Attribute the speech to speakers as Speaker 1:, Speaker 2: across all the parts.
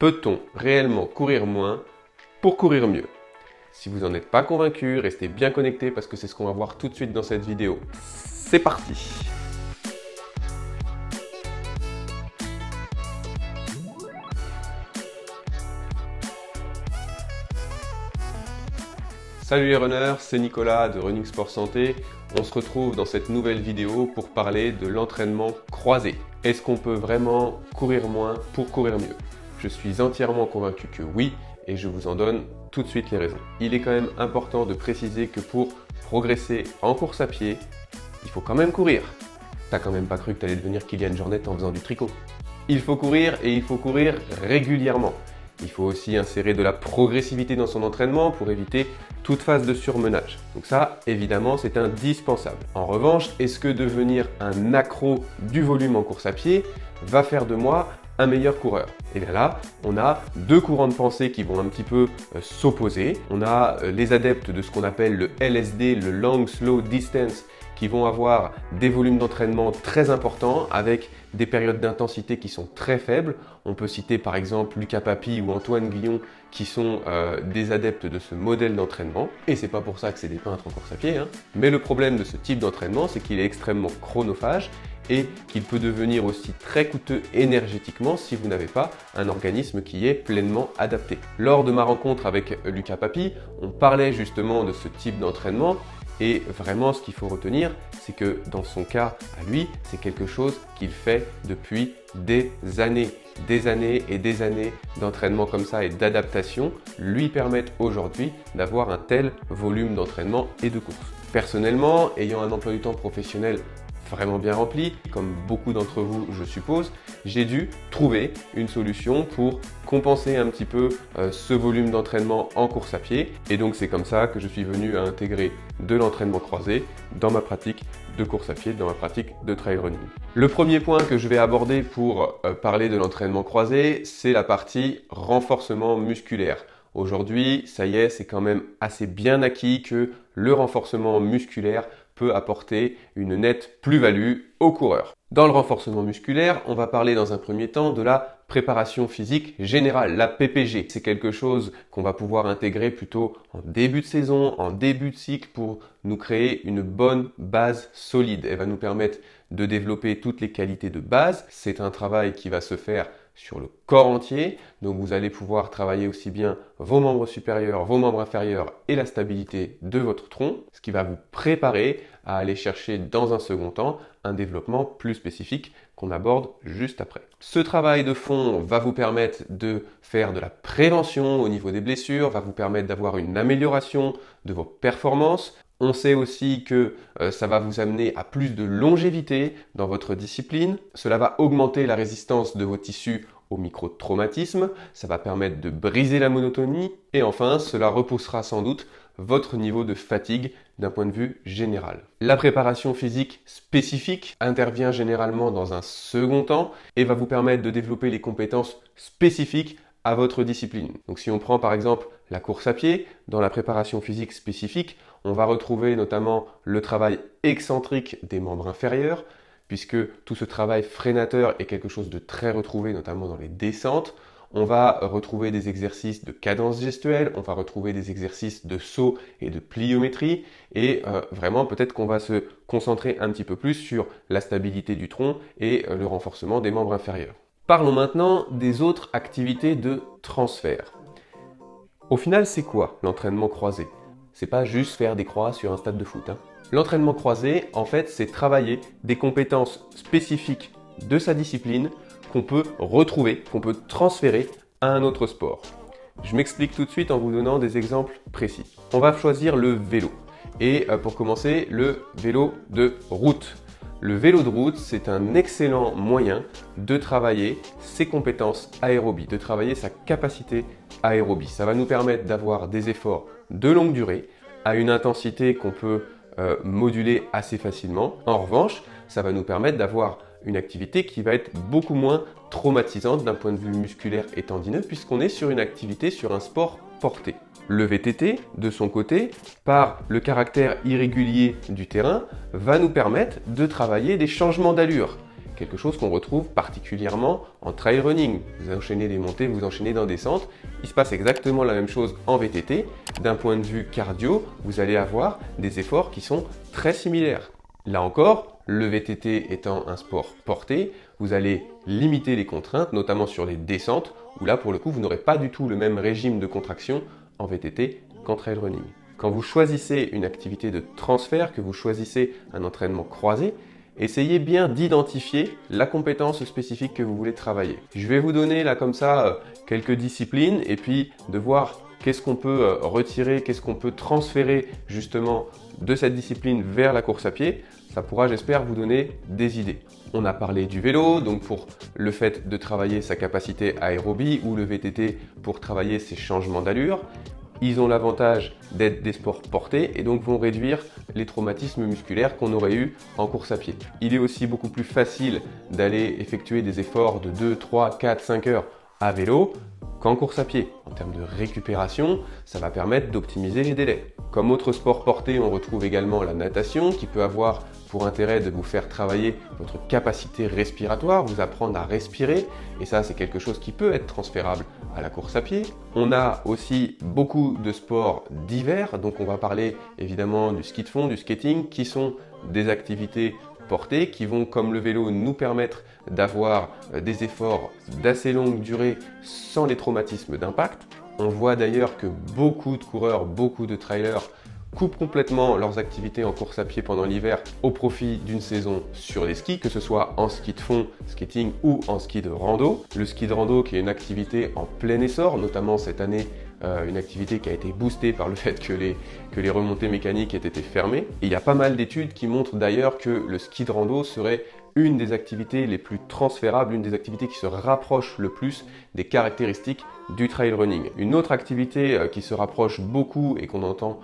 Speaker 1: Peut-on réellement courir moins pour courir mieux? Si vous n'en êtes pas convaincu, restez bien connectés parce que c'est ce qu'on va voir tout de suite dans cette vidéo. C'est parti! Salut les runners, c'est Nicolas de Running Sport Santé. On se retrouve dans cette nouvelle vidéo pour parler de l'entraînement croisé. Est-ce qu'on peut vraiment courir moins pour courir mieux? Je suis entièrement convaincu que oui, et je vous en donne tout de suite les raisons. Il est quand même important de préciser que pour progresser en course à pied, il faut quand même courir. T'as quand même pas cru que t'allais devenir Kylian Jornet en faisant du tricot. Il faut courir et il faut courir régulièrement. Il faut aussi insérer de la progressivité dans son entraînement pour éviter toute phase de surmenage. Donc ça, évidemment, c'est indispensable. En revanche, est-ce que devenir un accro du volume en course à pied va faire de moi un meilleur coureur? Et bien là, on a deux courants de pensée qui vont un petit peu s'opposer. On a les adeptes de ce qu'on appelle le LSD, le Long Slow Distance, qui vont avoir des volumes d'entraînement très importants avec des périodes d'intensité qui sont très faibles. On peut citer par exemple Lucas Papi ou Antoine Guillon qui sont des adeptes de ce modèle d'entraînement. Et c'est pas pour ça que c'est des peintres en course à pied, hein. Mais le problème de ce type d'entraînement, c'est qu'il est extrêmement chronophage et qu'il peut devenir aussi très coûteux énergétiquement si vous n'avez pas un organisme qui est pleinement adapté. Lors de ma rencontre avec Lucas Papi, on parlait justement de ce type d'entraînement. Et vraiment, ce qu'il faut retenir, c'est que dans son cas, à lui, c'est quelque chose qu'il fait depuis des années et des années d'entraînement comme ça et d'adaptation lui permettent aujourd'hui d'avoir un tel volume d'entraînement et de course. Personnellement, ayant un emploi du temps professionnel vraiment bien rempli, comme beaucoup d'entre vous je suppose, j'ai dû trouver une solution pour compenser un petit peu ce volume d'entraînement en course à pied. Et donc c'est comme ça que je suis venu à intégrer de l'entraînement croisé dans ma pratique de course à pied, dans ma pratique de trail running. Le premier point que je vais aborder pour parler de l'entraînement croisé, c'est la partie renforcement musculaire. Aujourd'hui, ça y est, c'est quand même assez bien acquis que le renforcement musculaire peut apporter une nette plus-value aux coureurs. Dans le renforcement musculaire, on va parler dans un premier temps de la préparation physique générale, la PPG. C'est quelque chose qu'on va pouvoir intégrer plutôt en début de saison, en début de cycle pour nous créer une bonne base solide. Elle va nous permettre de développer toutes les qualités de base. C'est un travail qui va se faire sur le corps entier, donc vous allez pouvoir travailler aussi bien vos membres supérieurs, vos membres inférieurs et la stabilité de votre tronc, ce qui va vous préparer à aller chercher dans un second temps un développement plus spécifique qu'on aborde juste après. Ce travail de fond va vous permettre de faire de la prévention au niveau des blessures, va vous permettre d'avoir une amélioration de vos performances. On sait aussi que ça va vous amener à plus de longévité dans votre discipline. Cela va augmenter la résistance de vos tissus au micro-traumatisme. Ça va permettre de briser la monotonie. Et enfin, cela repoussera sans doute votre niveau de fatigue d'un point de vue général. La préparation physique spécifique intervient généralement dans un second temps et va vous permettre de développer les compétences spécifiques à votre discipline. Donc si on prend par exemple la course à pied, dans la préparation physique spécifique, on va retrouver notamment le travail excentrique des membres inférieurs, puisque tout ce travail freinateur est quelque chose de très retrouvé, notamment dans les descentes. On va retrouver des exercices de cadence gestuelle, on va retrouver des exercices de saut et de pliométrie, et vraiment peut-être qu'on va se concentrer un petit peu plus sur la stabilité du tronc et le renforcement des membres inférieurs. Parlons maintenant des autres activités de transfert. Au final, c'est quoi l'entraînement croisé? C'est pas juste faire des croix sur un stade de foot, hein. L'entraînement croisé, en fait, c'est travailler des compétences spécifiques de sa discipline qu'on peut retrouver, qu'on peut transférer à un autre sport. Je m'explique tout de suite en vous donnant des exemples précis. On va choisir le vélo. Et pour commencer, le vélo de route. Le vélo de route, c'est un excellent moyen de travailler ses compétences aérobie, de travailler sa capacité aérobie. Ça va nous permettre d'avoir des efforts de longue durée à une intensité qu'on peut moduler assez facilement. En revanche, ça va nous permettre d'avoir une activité qui va être beaucoup moins traumatisante d'un point de vue musculaire et tendineux puisqu'on est sur une activité, sur un sport porté. Le VTT, de son côté, par le caractère irrégulier du terrain, va nous permettre de travailler des changements d'allure. quelque chose qu'on retrouve particulièrement en trail running. Vous enchaînez des montées, vous enchaînez dans des descentes. Il se passe exactement la même chose en VTT. D'un point de vue cardio, vous allez avoir des efforts qui sont très similaires. Là encore, le VTT étant un sport porté, vous allez limiter les contraintes, notamment sur les descentes, où là, pour le coup, vous n'aurez pas du tout le même régime de contraction en VTT qu'en trail running. Quand vous choisissez une activité de transfert, que vous choisissez un entraînement croisé, essayez bien d'identifier la compétence spécifique que vous voulez travailler. Je vais vous donner là comme ça quelques disciplines et puis de voir qu'est-ce qu'on peut retirer, qu'est-ce qu'on peut transférer justement de cette discipline vers la course à pied. Ça pourra, j'espère, vous donner des idées. On a parlé du vélo, donc pour le fait de travailler sa capacité aérobie, ou le VTT pour travailler ses changements d'allure. Ils ont l'avantage d'être des sports portés et donc vont réduire les traumatismes musculaires qu'on aurait eu en course à pied. Il est aussi beaucoup plus facile d'aller effectuer des efforts de 2, 3, 4, 5 heures à vélo qu'en course à pied. En termes de récupération, ça va permettre d'optimiser les délais. Comme autre sport porté, on retrouve également la natation qui peut avoir pour intérêt de vous faire travailler votre capacité respiratoire, vous apprendre à respirer, et ça c'est quelque chose qui peut être transférable à la course à pied. On a aussi beaucoup de sports d'hiver, donc on va parler évidemment du ski de fond, du skating, qui sont des activités portées qui vont, comme le vélo, nous permettre d'avoir des efforts d'assez longue durée sans les traumatismes d'impact. On voit d'ailleurs que beaucoup de coureurs, beaucoup de trailers coupent complètement leurs activités en course à pied pendant l'hiver au profit d'une saison sur les skis, que ce soit en ski de fond, skating ou en ski de rando. Le ski de rando qui est une activité en plein essor, notamment cette année, une activité qui a été boostée par le fait que les remontées mécaniques aient été fermées. Et il y a pas mal d'études qui montrent d'ailleurs que le ski de rando serait une des activités les plus transférables, une des activités qui se rapproche le plus des caractéristiques du trail running. Une autre activité qui se rapproche beaucoup et qu'on n'entend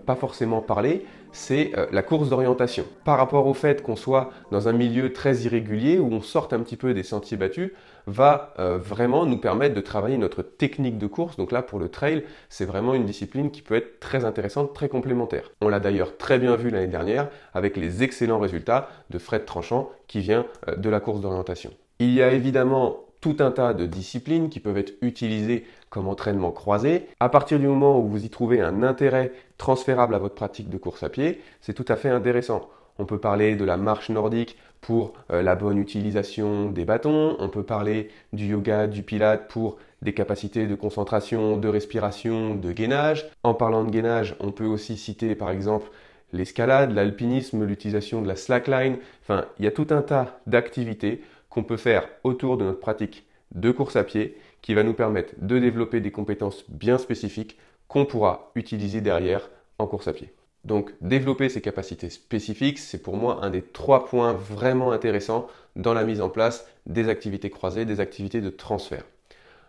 Speaker 1: pas forcément parler, c'est la course d'orientation. Par rapport au fait qu'on soit dans un milieu très irrégulier, où on sorte un petit peu des sentiers battus, va vraiment nous permettre de travailler notre technique de course. Donc là, pour le trail, c'est vraiment une discipline qui peut être très intéressante, très complémentaire. On l'a d'ailleurs très bien vu l'année dernière avec les excellents résultats de Fred Tranchant qui vient de la course d'orientation. Il y a évidemment tout un tas de disciplines qui peuvent être utilisées comme entraînement croisé. À partir du moment où vous y trouvez un intérêt transférable à votre pratique de course à pied, c'est tout à fait intéressant. On peut parler de la marche nordique pour la bonne utilisation des bâtons. On peut parler du yoga, du pilate pour des capacités de concentration, de respiration, de gainage. En parlant de gainage, on peut aussi citer par exemple l'escalade, l'alpinisme, l'utilisation de la slackline. Enfin, il y a tout un tas d'activités qu'on peut faire autour de notre pratique de course à pied qui va nous permettre de développer des compétences bien spécifiques qu'on pourra utiliser derrière en course à pied. Donc, développer ces capacités spécifiques, c'est pour moi un des 3 points vraiment intéressants dans la mise en place des activités croisées, des activités de transfert.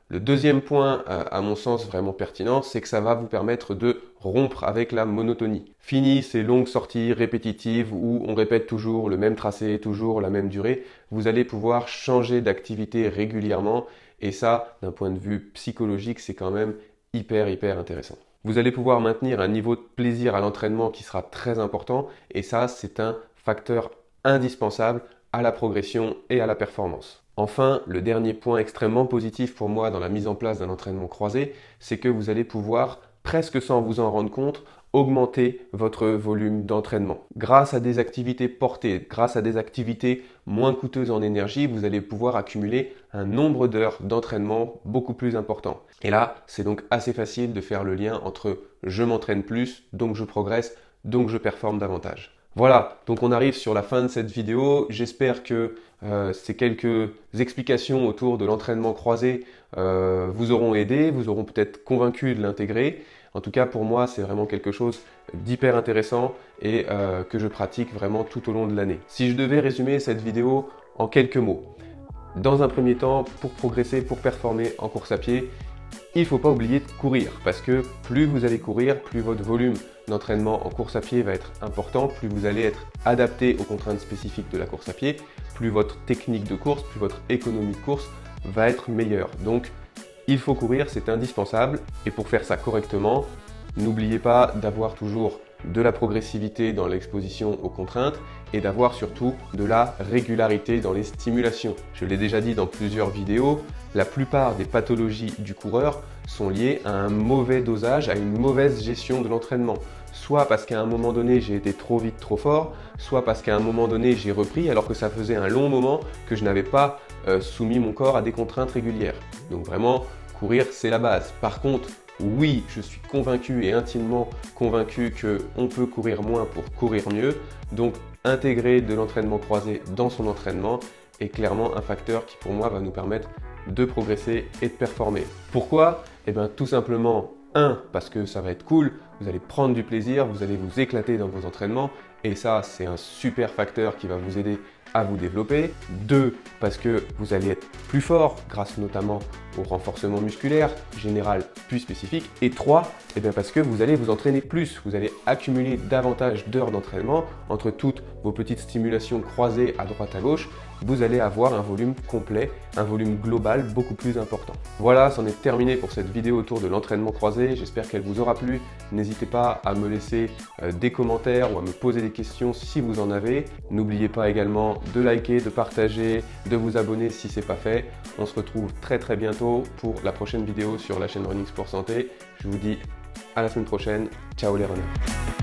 Speaker 1: Le deuxième point, à mon sens, vraiment pertinent, c'est que ça va vous permettre de rompre avec la monotonie. Fini ces longues sorties répétitives où on répète toujours le même tracé, toujours la même durée. Vous allez pouvoir changer d'activité régulièrement et ça, d'un point de vue psychologique, c'est quand même hyper intéressant. Vous allez pouvoir maintenir un niveau de plaisir à l'entraînement qui sera très important et ça, c'est un facteur indispensable à la progression et à la performance. Enfin, le dernier point extrêmement positif pour moi dans la mise en place d'un entraînement croisé, c'est que vous allez pouvoir, presque sans vous en rendre compte, augmenter votre volume d'entraînement. Grâce à des activités portées, grâce à des activités moins coûteuses en énergie, vous allez pouvoir accumuler un nombre d'heures d'entraînement beaucoup plus important. Et là, c'est donc assez facile de faire le lien entre je m'entraîne plus, donc je progresse, donc je performe davantage. Voilà, donc on arrive sur la fin de cette vidéo. J'espère que ces quelques explications autour de l'entraînement croisé vous auront aidé, vous auront peut-être convaincu de l'intégrer. En tout cas, pour moi, c'est vraiment quelque chose d'hyper intéressant et que je pratique vraiment tout au long de l'année. Si je devais résumer cette vidéo en quelques mots, dans un premier temps, pour progresser, pour performer en course à pied, il ne faut pas oublier de courir parce que plus vous allez courir, plus votre volume d'entraînement en course à pied va être important, plus vous allez être adapté aux contraintes spécifiques de la course à pied, plus votre technique de course, plus votre économie de course va être meilleure. Donc, il faut courir, c'est indispensable. Et pour faire ça correctement, n'oubliez pas d'avoir toujours de la progressivité dans l'exposition aux contraintes et d'avoir surtout de la régularité dans les stimulations. Je l'ai déjà dit dans plusieurs vidéos, la plupart des pathologies du coureur sont liées à un mauvais dosage, à une mauvaise gestion de l'entraînement. Soit parce qu'à un moment donné j'ai été trop vite, trop fort, soit parce qu'à un moment donné j'ai repris alors que ça faisait un long moment que je n'avais pas soumis mon corps à des contraintes régulières. Donc vraiment, courir c'est la base. Par contre, oui, je suis convaincu et intimement convaincu qu'on peut courir moins pour courir mieux. Donc intégrer de l'entraînement croisé dans son entraînement est clairement un facteur qui pour moi va nous permettre de progresser et de performer. Pourquoi? Eh bien tout simplement, parce que ça va être cool, vous allez prendre du plaisir, vous allez vous éclater dans vos entraînements et ça c'est un super facteur qui va vous aider à vous développer. 2, parce que vous allez être plus fort grâce notamment au renforcement musculaire général puis spécifique. Et 3, eh bien parce que vous allez vous entraîner plus, vous allez accumuler davantage d'heures d'entraînement entre toutes vos petites stimulations croisées à droite à gauche. Vous allez avoir un volume complet, un volume global beaucoup plus important. Voilà, c'en est terminé pour cette vidéo autour de l'entraînement croisé. J'espère qu'elle vous aura plu. N'hésitez pas à me laisser des commentaires ou à me poser des questions si vous en avez. N'oubliez pas également de liker, de partager, de vous abonner si ce n'est pas fait. On se retrouve très bientôt pour la prochaine vidéo sur la chaîne Running Sport Santé. Je vous dis à la semaine prochaine. Ciao les runners.